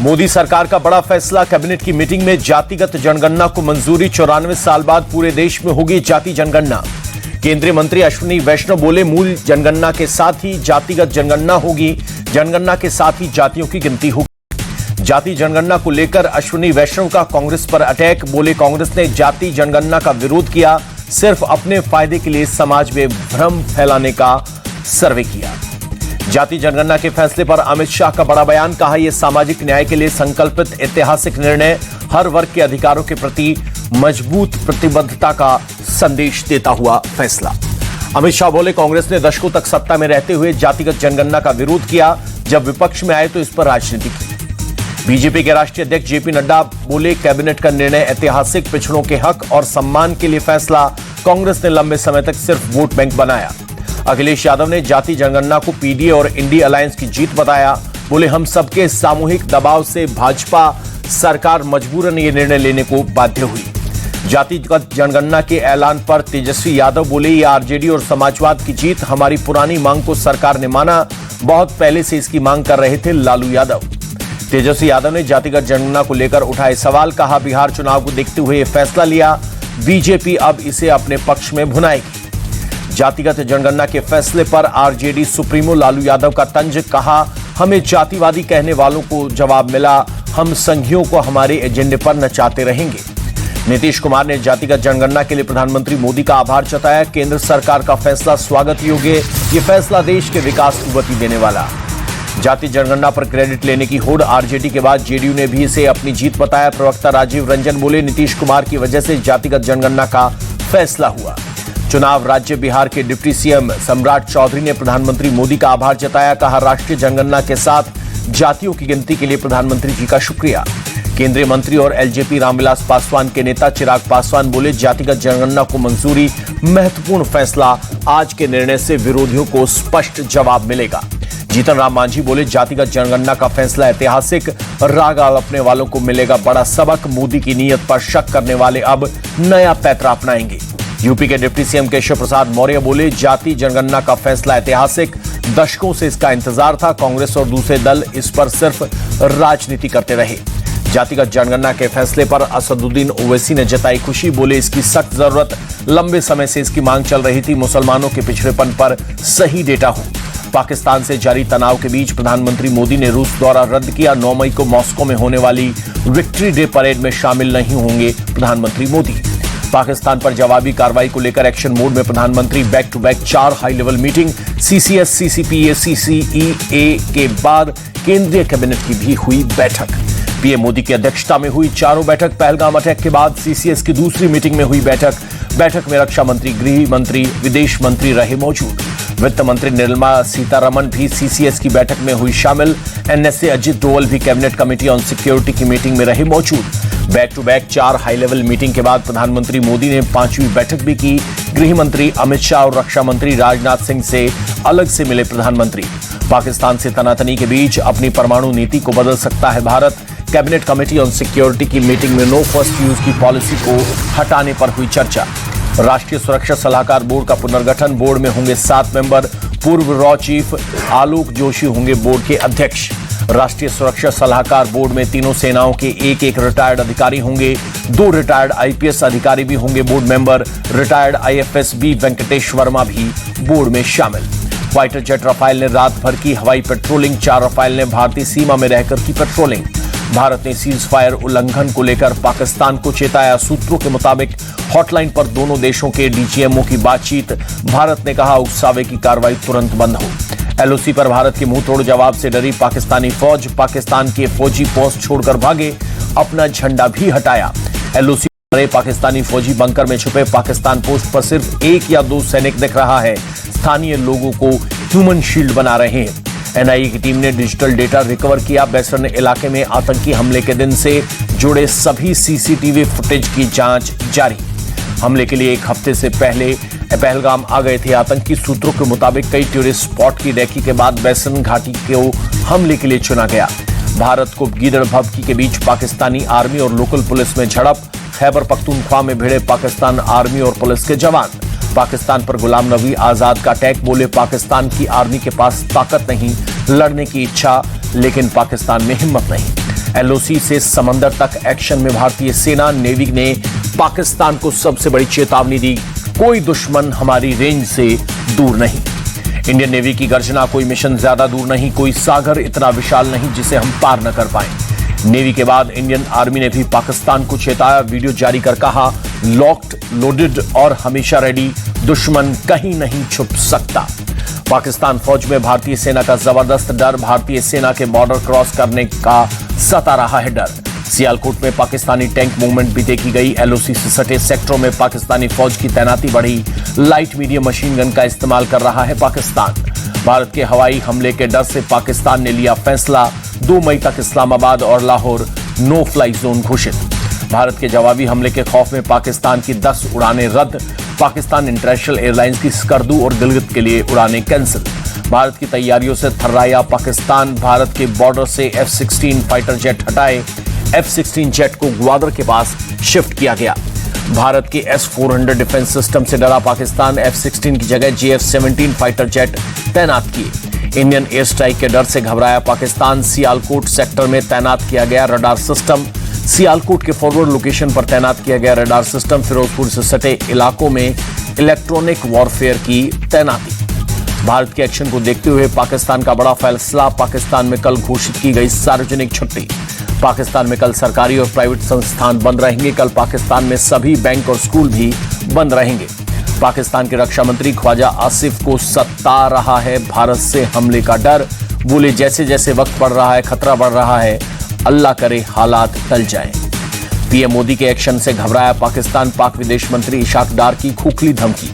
मोदी सरकार का बड़ा फैसला, कैबिनेट की मीटिंग में जातिगत जनगणना को मंजूरी। 94 साल बाद पूरे देश में होगी जाति जनगणना। केंद्रीय मंत्री अश्विनी वैष्णव बोले, मूल जनगणना के साथ ही जातिगत जनगणना होगी, जनगणना के साथ ही जातियों की गिनती होगी। जाति जनगणना को लेकर अश्विनी वैष्णव का कांग्रेस पर अटैक, बोले कांग्रेस ने जाति जनगणना का विरोध किया, सिर्फ अपने फायदे के लिए समाज में भ्रम फैलाने का सर्वे किया। जाति जनगणना के फैसले पर अमित शाह का बड़ा बयान, कहा यह सामाजिक न्याय के लिए संकल्पित ऐतिहासिक निर्णय हर वर्ग के अधिकारों के प्रति मजबूत प्रतिबद्धता का संदेश देता हुआ फैसला। अमित शाह बोले, कांग्रेस ने दशकों तक सत्ता में रहते हुए जातिगत जनगणना का विरोध किया, जब विपक्ष में आए तो इस पर राजनीति की। बीजेपी के राष्ट्रीय अध्यक्ष जेपी नड्डा बोले, कैबिनेट का निर्णय ऐतिहासिक, पिछड़ों के हक और सम्मान के लिए फैसला। कांग्रेस ने लंबे समय तक सिर्फ वोट बैंक बनाया। अखिलेश यादव ने जाति जनगणना को पीडीए और इंडी अलायंस की जीत बताया, बोले हम सबके सामूहिक दबाव से भाजपा सरकार मजबूरन ये निर्णय लेने को बाध्य हुई। जातिगत जनगणना के ऐलान पर तेजस्वी यादव बोले, ये आरजेडी और समाजवाद की जीत, हमारी पुरानी मांग को सरकार ने माना, बहुत पहले से इसकी मांग कर रहे थे लालू यादव। तेजस्वी यादव ने जातिगत जनगणना को लेकर उठाए सवाल, कहा बिहार चुनाव को देखते हुए यह फैसला लिया, बीजेपी अब इसे अपने पक्ष में भुनाएगी। जातिगत जनगणना के फैसले पर आरजेडी सुप्रीमो लालू यादव का तंज, कहा हमें जातिवादी कहने वालों को जवाब मिला, हम संघियों को हमारे एजेंडे पर नचाते रहेंगे। नीतीश कुमार ने जातिगत जनगणना के लिए प्रधानमंत्री मोदी का आभार जताया, केंद्र सरकार का फैसला स्वागत योग्य, ये फैसला देश के विकास को गति देने वाला। जाति जनगणना पर क्रेडिट लेने की होड़ आरजेडी के बाद जेडीयू ने भी इसे अपनी जीत बताया। प्रवक्ता राजीव रंजन बोले, नीतीश कुमार की वजह से जातिगत जनगणना का फैसला हुआ। चुनाव राज्य बिहार के डिप्टी सीएम सम्राट चौधरी ने प्रधानमंत्री मोदी का आभार जताया, कहा राष्ट्रीय जनगणना के साथ जातियों की गिनती के लिए प्रधानमंत्री जी का शुक्रिया। केंद्रीय मंत्री और एलजेपी रामविलास पासवान के नेता चिराग पासवान बोले, जातिगत जनगणना को मंजूरी, महत्वपूर्ण फैसला, आज के निर्णय से विरोधियों को स्पष्ट जवाब मिलेगा। जीतन राम मांझी बोले, जातिगत जनगणना का फैसला ऐतिहासिक, राग आलपने वालों को मिलेगा बड़ा सबक, मोदी की नीयत पर शक करने वाले अब नया पैतरा अपनाएंगे। यूपी के डिप्टी सीएम केशव प्रसाद मौर्य बोले, जाति जनगणना का फैसला ऐतिहासिक, दशकों से इसका इंतजार था, कांग्रेस और दूसरे दल इस पर सिर्फ राजनीति करते रहे। जातिगत जनगणना के फैसले पर असदुद्दीन ओवैसी ने जताई खुशी, बोले इसकी सख्त जरूरत, लंबे समय से इसकी मांग चल रही थी, मुसलमानों के पिछड़ेपन पर सही डेटा हो। पाकिस्तान से जारी तनाव के बीच प्रधानमंत्री मोदी ने रूस दौरा रद्द किया, 9 मई को मॉस्को में होने वाली विक्ट्री डे परेड में शामिल नहीं होंगे प्रधानमंत्री मोदी। पाकिस्तान पर जवाबी कार्रवाई को लेकर एक्शन मोड में प्रधानमंत्री, back to back 4 high level meeting, CCS, CCPA, CCEA के बाद केंद्रीय कैबिनेट की भी हुई बैठक। पीएम मोदी की अध्यक्षता में हुई चारों बैठक, पहलगाम अटैक के बाद सीसीएस की दूसरी मीटिंग में हुई बैठक में रक्षा मंत्री, गृह मंत्री, विदेश मंत्री रहे मौजूद। वित्त मंत्री निर्मला सीतारमण भी सीसीएस की बैठक में हुई शामिल। एनएसए अजित डोवल भी कैबिनेट कमेटी ऑन सिक्योरिटी की मीटिंग में रहे मौजूद। Back to back 4 high level meeting के बाद प्रधानमंत्री मोदी ने 5वीं बैठक भी की। गृह मंत्री अमित शाह और रक्षा मंत्री राजनाथ सिंह से अलग से मिले प्रधानमंत्री। पाकिस्तान से तनातनी के बीच अपनी परमाणु नीति को बदल सकता है Bharat. Cabinet committee on security की मीटिंग में नो फर्स्ट यूज की पॉलिसी को हटाने पर हुई चर्चा। राष्ट्रीय सुरक्षा सलाहकार बोर्ड का पुनर्गठन, बोर्ड में होंगे 7 मेंबर, पूर्व रॉ चीफ आलोक जोशी होंगे बोर्ड के अध्यक्ष। राष्ट्रीय सुरक्षा सलाहकार बोर्ड में तीनों सेनाओं के एक रिटायर्ड अधिकारी होंगे, 2 रिटायर्ड आईपीएस अधिकारी भी होंगे board member. Retired IFS B Venkatesh Varma भी बोर्ड में शामिल। फाइटर जेट राफेल ने रात भर की हवाई पेट्रोलिंग, 4 राफेल ने भारतीय सीमा में रहकर की पेट्रोलिंग। भारत ने सीज फायर उल्लंघन को लेकर पाकिस्तान को चेताया, सूत्रों के मुताबिक हॉटलाइन पर दोनों देशों के डीजीएमओ की बातचीत। भारत ने कहा उकसावे की कार्रवाई तुरंत बंद हो। एलओसी पर भारत के मुंह तोड़ जवाब से डरी पाकिस्तानी फौज, पाकिस्तान के फौजी पोस्ट छोड़कर भागे, अपना झंडा भी हटाया। एलओसी पर पाकिस्तानी फौजी बंकर में छुपे, पाकिस्तान पोस्ट पर सिर्फ 1 या 2 सैनिक दिख रहा है, स्थानीय लोगों को ह्यूमन शील्ड बना रहे हैं। एनआईए की टीम ने डिजिटल डेटा रिकवर किया। बैसरन इलाके में आतंकी हमले के दिन से जुड़े सभी सीसीटीवी फुटेज की जांच जारी। हमले के लिए 1 हफ्ते से पहले पहलगाम आ गए थे आतंकी। सूत्रों के मुताबिक कई टूरिस्ट स्पॉट की रेकी के बाद बैसन घाटी को हमले के लिए चुना गया। भारत को गीदड़ भभकी के बीच पाकिस्तानी आर्मी और लोकल पुलिस में झड़प। खैबर पख्तूनख्वा में भिड़े पाकिस्तान आर्मी और पुलिस के जवान। पाकिस्तान पर गुलाम नबी आजाद का अटैक, बोले पाकिस्तान की आर्मी के पास ताकत नहीं, लड़ने की इच्छा, लेकिन पाकिस्तान में हिम्मत नहीं। एलओसी से समंदर तक एक्शन में भारतीय सेना। नेवी ने पाकिस्तान को सबसे बड़ी चेतावनी दी, कोई दुश्मन हमारी रेंज से दूर नहीं। इंडियन नेवी की गर्जना, कोई मिशन ज्यादा दूर नहीं, कोई सागर इतना विशाल नहीं जिसे हम पार न कर पाएं। नेवी के बाद इंडियन आर्मी ने भी पाकिस्तान को चेताया, वीडियो जारी कर कहा, लॉक्ड, लोडेड और हमेशा रेडी, दुश्मन कहीं नहीं छुप सकता। पाकिस्तान फौज में भारतीय सेना का जबरदस्त डर, भारतीय सेना के बॉर्डर क्रॉस करने का सता रहा है डर। सियालकोट में पाकिस्तानी टैंक मूवमेंट भी देखी गई। एलओसी से सटे सेक्टरों में पाकिस्तानी फौज की तैनाती बढ़ी। लाइट मीडियम मशीन गन का इस्तेमाल कर रहा है पाकिस्तान। भारत के हवाई हमले के डर से पाकिस्तान ने लिया फैसला, 2 मई तक इस्लामाबाद और लाहौर नो फ्लाई जोन घोषित। भारत के जवाबी हमले के खौफ में पाकिस्तान की 10 उड़ानें रद्द। पाकिस्तान इंटरनेशनल एयरलाइंस की स्कर्दू और गिलगित के लिए उड़ानें कैंसिल। भारत की तैयारियों से थर्राया पाकिस्तान, भारत के बॉर्डर से F-16 फाइटर जेट हटाए। F-16 जेट को ग्वादर के पास शिफ्ट किया गया। भारत के S-400 डिफेंस सिस्टम से डरा पाकिस्तान, F-16 की जगह JF-17 फाइटर जेट तैनात किए। इंडियन एयर स्ट्राइक के डर से घबराया पाकिस्तान, सियालकोट सेक्टर में तैनात किया गया रडार सिस्टम। सियालकोट के फॉरवर्ड लोकेशन पर तैनात किया गया रडार सिस्टम। फिरोजपुर से सटे इलाकों में इलेक्ट्रॉनिक वॉरफेयर की तैनाती। भारत के एक्शन को देखते हुए पाकिस्तान का बड़ा फैसला, पाकिस्तान में कल घोषित की गई सार्वजनिक छुट्टी। पाकिस्तान में कल सरकारी और प्राइवेट संस्थान बंद रहेंगे। कल पाकिस्तान में सभी बैंक और स्कूल भी बंद रहेंगे। पाकिस्तान के रक्षा मंत्री ख्वाजा आसिफ को सता रहा है भारत से हमले का डर। बोले, जैसे जैसे वक्त बढ़ रहा है, खतरा बढ़ रहा है, अल्लाह करे हालात टल जाएं। पीएम मोदी के एक्शन से घबराया पाकिस्तान, पाक विदेश मंत्री इशाक डार की खोखली धमकी।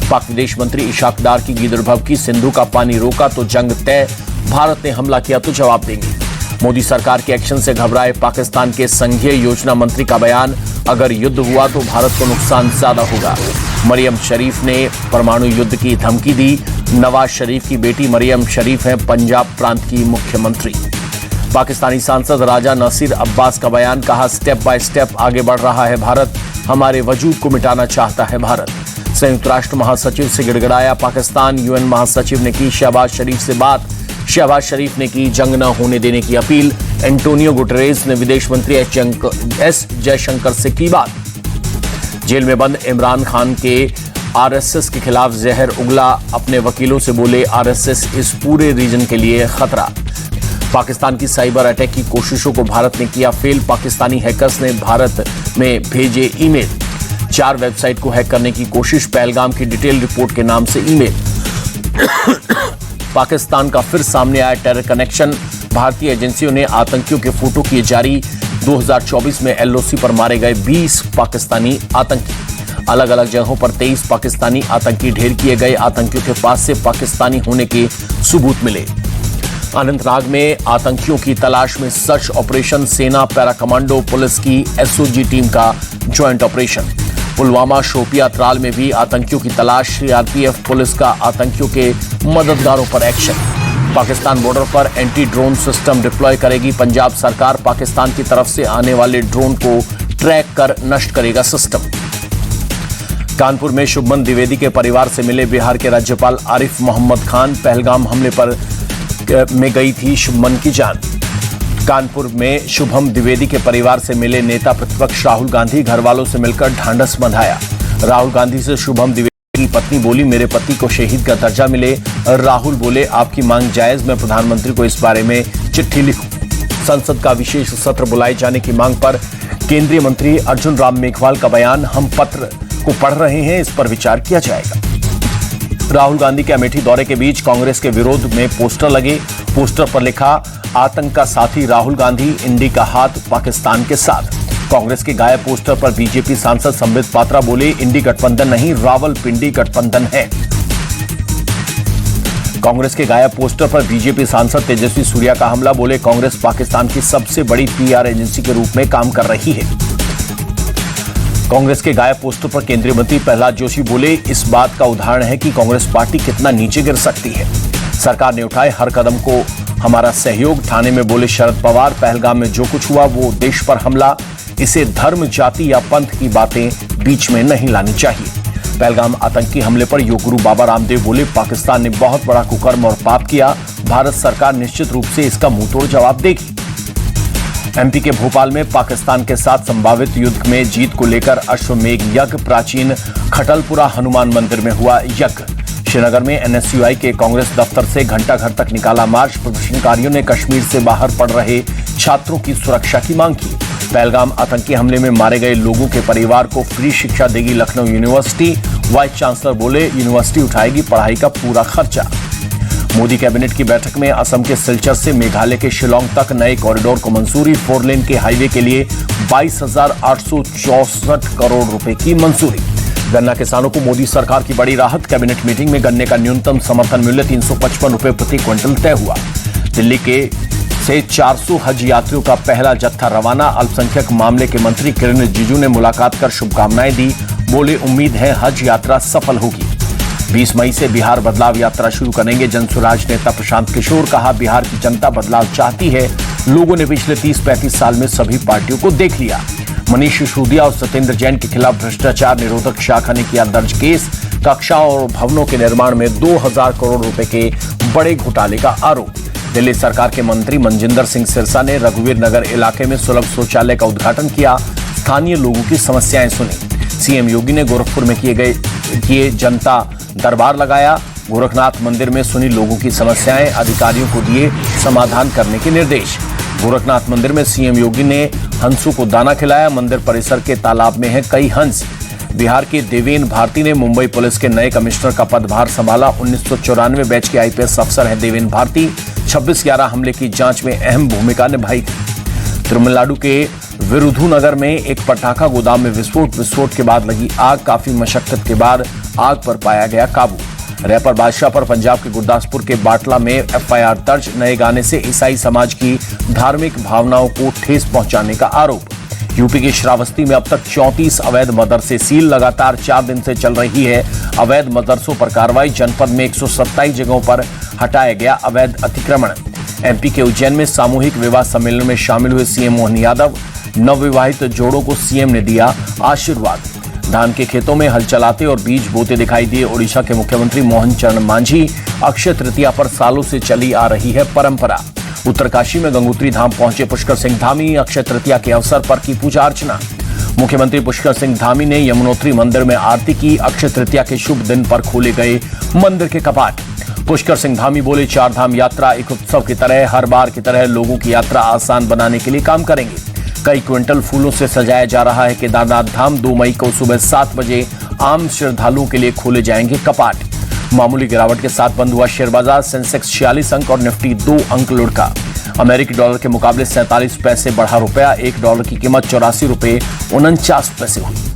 पाक विदेश मंत्री इशाक डार की गीदड़ की, सिंधु का पानी रोका तो जंग तय, भारत ने हमला किया तो जवाब देंगे। मोदी सरकार के एक्शन से घबराए पाकिस्तान के संघीय योजना मंत्री का बयान, अगर युद्ध हुआ तो भारत को नुकसान ज्यादा होगा। मरियम शरीफ ने परमाणु युद्ध की धमकी दी। नवाज शरीफ की बेटी मरियम शरीफ हैं पंजाब प्रांत की मुख्यमंत्री। पाकिस्तानी सांसद राजा नसीर अब्बास का बयान, कहा, स्टेप बाय स्टेप आगे बढ़ रहा है भारत, हमारे वजूद को मिटाना चाहता है भारत। संयुक्त राष्ट्र महासचिव से गिड़गिड़ाया पाकिस्तान, यूएन महासचिव ने की शहबाज शरीफ से बात। शहबाज शरीफ ने की जंग न होने देने की अपील। एंटोनियो गुटेरेस ने विदेश मंत्री एस जयशंकर से की बात। जेल में बंद इमरान खान के आरएसएस के खिलाफ जहर उगला, अपने वकीलों से बोले, आरएसएस इस पूरे रीजन के लिए खतरा। पाकिस्तान की साइबर अटैक की कोशिशों को भारत ने किया फेल। पाकिस्तानी हैकर्स ने भारत में भेजे ईमेल। 4 वेबसाइट को हैक करने की कोशिश, पहलगाम की डिटेल रिपोर्ट के नाम से ईमेल। पाकिस्तान का फिर सामने आया टेरर कनेक्शन, भारतीय एजेंसियों ने आतंकियों के फोटो किए जारी। 2024 में एलओसी पर मारे गए 20 पाकिस्तानी आतंकी। अलग अलग जगहों पर 23 पाकिस्तानी आतंकी ढेर किए गए। आतंकियों के पास से पाकिस्तानी होने के सबूत मिले। अनंतनाग में आतंकियों की तलाश में सर्च ऑपरेशन, सेना, पैरा कमांडो, पुलिस की एसओजी टीम का ज्वाइंट ऑपरेशन। पुलवामा, शोपिया, त्राल में भी आतंकियों की तलाश। सीआरपीएफ पुलिस का आतंकियों के मददगारों पर एक्शन। पाकिस्तान बॉर्डर पर एंटी ड्रोन सिस्टम डिप्लॉय करेगी पंजाब सरकार। पाकिस्तान की तरफ से आने वाले ड्रोन को ट्रैक कर नष्ट करेगा सिस्टम। कानपुर में शुभमन द्विवेदी के परिवार से मिले बिहार के राज्यपाल आरिफ मोहम्मद खान। पहलगाम हमले पर में गई थी शुभमन की जान। कानपुर में शुभम द्विवेदी के परिवार से मिले नेता प्रतिपक्ष राहुल गांधी, घर वालों से मिलकर ढांढस बंधाया। राहुल गांधी से शुभम द्विवेदी की पत्नी बोली, मेरे पति को शहीद का दर्जा मिले। राहुल बोले, आपकी मांग जायज, मैं प्रधानमंत्री को इस बारे में चिट्ठी लिखूं। संसद का विशेष सत्र बुलाए जाने की मांग पर केंद्रीय मंत्री अर्जुन राम मेघवाल का बयान, हम पत्र को पढ़ रहे हैं, इस पर विचार किया जाएगा। राहुल गांधी के अमेठी दौरे के बीच कांग्रेस के विरोध में पोस्टर लगे। पोस्टर पर लिखा, आतंक का साथी राहुल गांधी, इंडी का हाथ पाकिस्तान के साथ। कांग्रेस के गायब पोस्टर पर बीजेपी सांसद संबित पात्रा बोले, इंडी गठबंधन नहीं, रावलपिंडी गठबंधन है। कांग्रेस के गायब पोस्टर पर बीजेपी सांसद तेजस्वी सूर्या का हमला, बोले, कांग्रेस पाकिस्तान की सबसे बड़ी पीआर एजेंसी के रूप में काम कर रही है। कांग्रेस के गायब पोस्टर पर केंद्रीय मंत्री प्रहलाद जोशी बोले, इस बात का उदाहरण है कि कांग्रेस पार्टी कितना नीचे गिर सकती है। सरकार ने उठाए हर कदम को हमारा सहयोग, थाने में बोले शरद पवार। पहलगाम में जो कुछ हुआ वो देश पर हमला, इसे धर्म, जाति या पंथ की बातें बीच में नहीं लानी चाहिए। पहलगाम आतंकी हमले पर योग गुरु बाबा रामदेव बोले, पाकिस्तान ने बहुत बड़ा कुकर्म और पाप किया, भारत सरकार निश्चित रूप से इसका मुंहतोड़ जवाब देगी। एमपी के भोपाल में पाकिस्तान के साथ संभावित युद्ध में जीत को लेकर अश्वमेघ यज्ञ, प्राचीन खटलपुरा हनुमान मंदिर में हुआ यज्ञ। श्रीनगर में एनएसयूआई के कांग्रेस दफ्तर से घंटा घर तक निकाला मार्च। प्रदर्शनकारियों ने कश्मीर से बाहर पढ़ रहे छात्रों की सुरक्षा की मांग की। पहलगाम आतंकी हमले में मारे गए लोगों के परिवार को फ्री शिक्षा देगी लखनऊ यूनिवर्सिटी। वाइस चांसलर बोले, यूनिवर्सिटी उठाएगी पढ़ाई का पूरा खर्चा। मोदी कैबिनेट की बैठक में असम के सिलचर से मेघालय के शिलोंग तक नए कॉरिडोर को मंजूरी। 4 लेन के हाईवे के लिए 22,864 करोड़ रुपए की मंजूरी। गन्ना किसानों को मोदी सरकार की बड़ी राहत। कैबिनेट मीटिंग में गन्ने का न्यूनतम समर्थन मूल्य 355 रुपए प्रति क्विंटल तय हुआ। दिल्ली के से 400 हज यात्रियों का पहला जत्था रवाना। अल्पसंख्यक मामले के मंत्री किरण रिजिजू ने मुलाकात कर शुभकामनाएं दी। बोले, उम्मीद है हज यात्रा सफल होगी। 20 मई से बिहार बदलाव यात्रा शुरू करेंगे जनसुराज नेता प्रशांत किशोर। कहा, बिहार की जनता बदलाव चाहती है। लोगों ने पिछले 30-35 साल में सभी पार्टियों को देख लिया। मनीष सिसोदिया और सत्येंद्र जैन के खिलाफ भ्रष्टाचार निरोधक शाखा ने किया दर्ज केस। कक्षाओं और भवनों के निर्माण में 2000 करोड़ रुपए के बड़े घोटाले का आरोप। दिल्ली सरकार के मंत्री मनजिंदर सिंह सिरसा ने रघुवीर नगर इलाके में सुलभ शौचालय का उद्घाटन किया। स्थानीय लोगों की समस्याएं सुनी। सीएम योगी ने गोरखपुर में किए जनता दरबार लगाया। गोरखनाथ मंदिर में सुनी लोगों की समस्याएं, अधिकारियों को दिए समाधान करने के निर्देश। गोरखनाथ मंदिर में सीएम योगी ने हंसों को दाना खिलाया। मंदिर परिसर के तालाब में हैं कई हंस। बिहार के देवेन भारती ने मुंबई पुलिस के नए कमिश्नर का पदभार संभाला। 1994 बैच के आईपीएस अफसर हैं देवेन भारती। 26/11 हमले की जांच में अहम भूमिका निभाई थी। तमिलनाडु के विरुधुनगर में एक पटाखा गोदाम में विस्फोट के बाद लगी आग। काफी मशक्कत के बाद आग पर पाया गया काबू। रैपर बादशाह पर पंजाब के गुरदासपुर के बाटला में एफआईआर दर्ज। नए गाने से ईसाई समाज की धार्मिक भावनाओं को ठेस पहुंचाने का आरोप। यूपी की श्रावस्ती में अब तक 34 अवैध मदरसे सील। लगातार 4 दिन से चल रही है अवैध मदरसों पर कार्रवाई। जनपद में 127 जगहों पर हटाया गया अवैध अतिक्रमण। एमपी के उज्जैन में सामूहिक विवाह सम्मेलन में शामिल हुए सीएम मोहन यादव। नवविवाहित जोड़ों को सीएम ने दिया आशीर्वाद। धान के खेतों में हल चलाते और बीज बोते दिखाई दिए ओडिशा के मुख्यमंत्री मोहन चरण मांझी। अक्षय तृतीया पर सालों से चली आ रही है परंपरा। उत्तरकाशी में गंगोत्री धाम पहुंचे पुष्कर सिंह धामी। अक्षय तृतीया के अवसर पर की पूजा अर्चना। मुख्यमंत्री पुष्कर सिंह धामी ने यमुनोत्री मंदिर में आरती की। अक्षय तृतीया के शुभ दिन पर खोले गए मंदिर के कपाट। पुष्कर सिंह धामी बोले, 4 धाम यात्रा एक उत्सव की तरह हर बार की तरह लोगों की यात्रा आसान बनाने के लिए काम करेंगे। कई क्विंटल फूलों से सजाया जा रहा है केदारनाथ धाम। 2 मई को सुबह 7 बजे आम श्रद्धालुओं के लिए खोले जाएंगे कपाट। मामूली गिरावट के साथ बंद हुआ शेयर बाजार। सेंसेक्स 46 अंक और निफ्टी 2 अंक लुढ़का। अमेरिकी डॉलर के मुकाबले 47 पैसे बढ़ा रुपया। $1 की कीमत 84 रुपये 49 पैसे हुई।